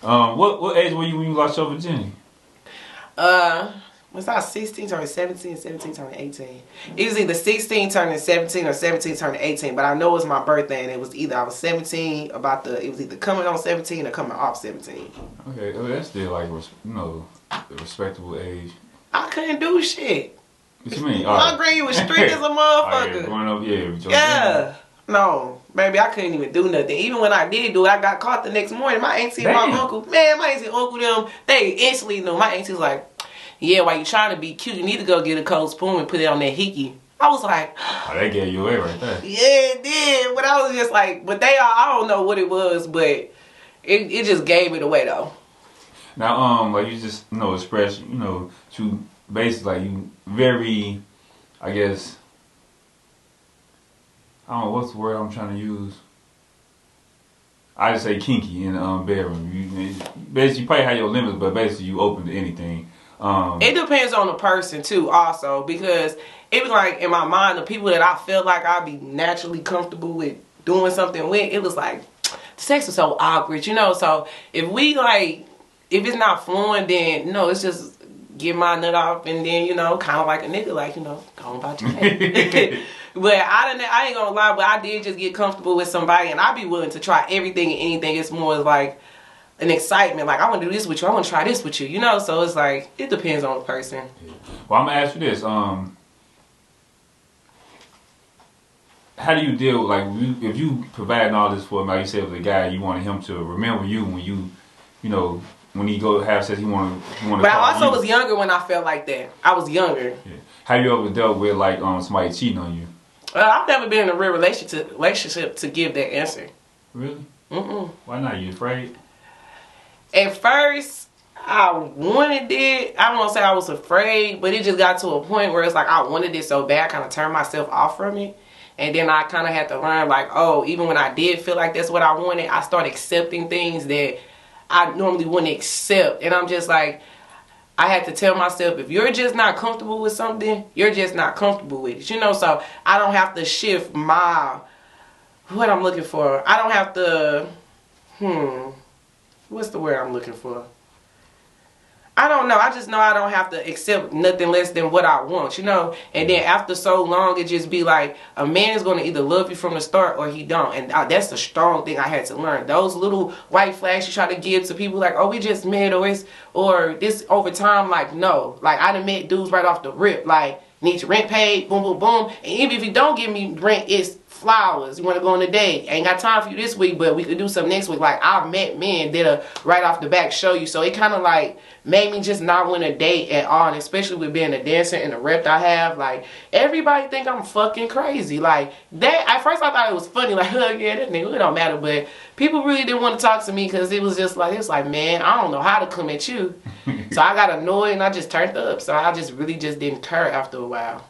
What age were you when you lost your virginity? Was I 16 turning 17, 17 turning 18? It was either 16 turning 17 or 17 turning 18, but I know it was my birthday and it was either I was 17 it was either coming on 17 or coming off 17. Okay, well, that's still like, a respectable age. I couldn't do shit. What you mean? My green was strict as a motherfucker. Yeah, growing up, yeah. No, baby, I couldn't even do nothing. Even when I did do it, I got caught the next morning. My auntie and my uncle, my auntie and uncle, them, they instantly knew. My auntie was like, yeah, while you trying to be cute, you need to go get a cold spoon and put it on that hickey. I was like, oh, they gave you away right there. Yeah, it did. But I was just like, but I don't know what it was, but it just gave it away though. Now, like you just, express, you basically, like, you very, I guess, I don't know what's the word I'm trying to use. I just say kinky in the bedroom. You probably have your limits, but basically you open to anything. It depends on the person too, also, because it was like in my mind, the people that I felt like I'd be naturally comfortable with doing something with, it was like the sex was so awkward, So if it's not flowing, then it's just get my nut off and then kind of like a nigga, like go on about your day. But I ain't gonna lie, but I did just get comfortable with somebody, and I'd be willing to try everything and anything. It's more like an excitement, like I want to do this with you, I want to try this with you, So it's like it depends on the person. Yeah. Well, I'm gonna ask you this: how do you deal like if you providing all this for him? Like you said, with a guy, you wanted him to remember you when when he go have sex, you want to. But I also was younger when I felt like that. I was younger. Yeah. Have you ever dealt with like somebody cheating on you? I've never been in a real relationship to give that answer. Really? Mm-mm. Why not? You afraid? At first, I wanted it. I don't want to say I was afraid, but it just got to a point where it's like I wanted it so bad, I kind of turned myself off from it. And then I kind of had to learn, like, even when I did feel like that's what I wanted, I started accepting things that I normally wouldn't accept. And I'm just like, I had to tell myself, if you're just not comfortable with something, you're just not comfortable with it. So I don't have to shift what I'm looking for. I don't have to, what's the word I'm looking for? I don't know. I just know I don't have to accept nothing less than what I want, And then after so long, it just be like a man is going to either love you from the start or he don't. And that's the strong thing I had to learn. Those little white flags you try to give to people like, we just met or this over time, like, no. Like, I done met dudes right off the rip. Like, need your rent paid, boom, boom, boom. And even if you don't give me rent, it's flowers. You want to go on a date. Ain't got time for you this week, but we could do something next week. Like, I've met men that right off the back show you. So it kind of like made me just not want to date at all. And especially with being a dancer and the rep I have, like, everybody think I'm fucking crazy. Like, that, at first I thought it was funny. Like, yeah, that nigga, it don't matter. But people really didn't want to talk to me because it was like, man, I don't know how to come at you. So I got annoyed and I just turned up. So I just really just didn't care after a while.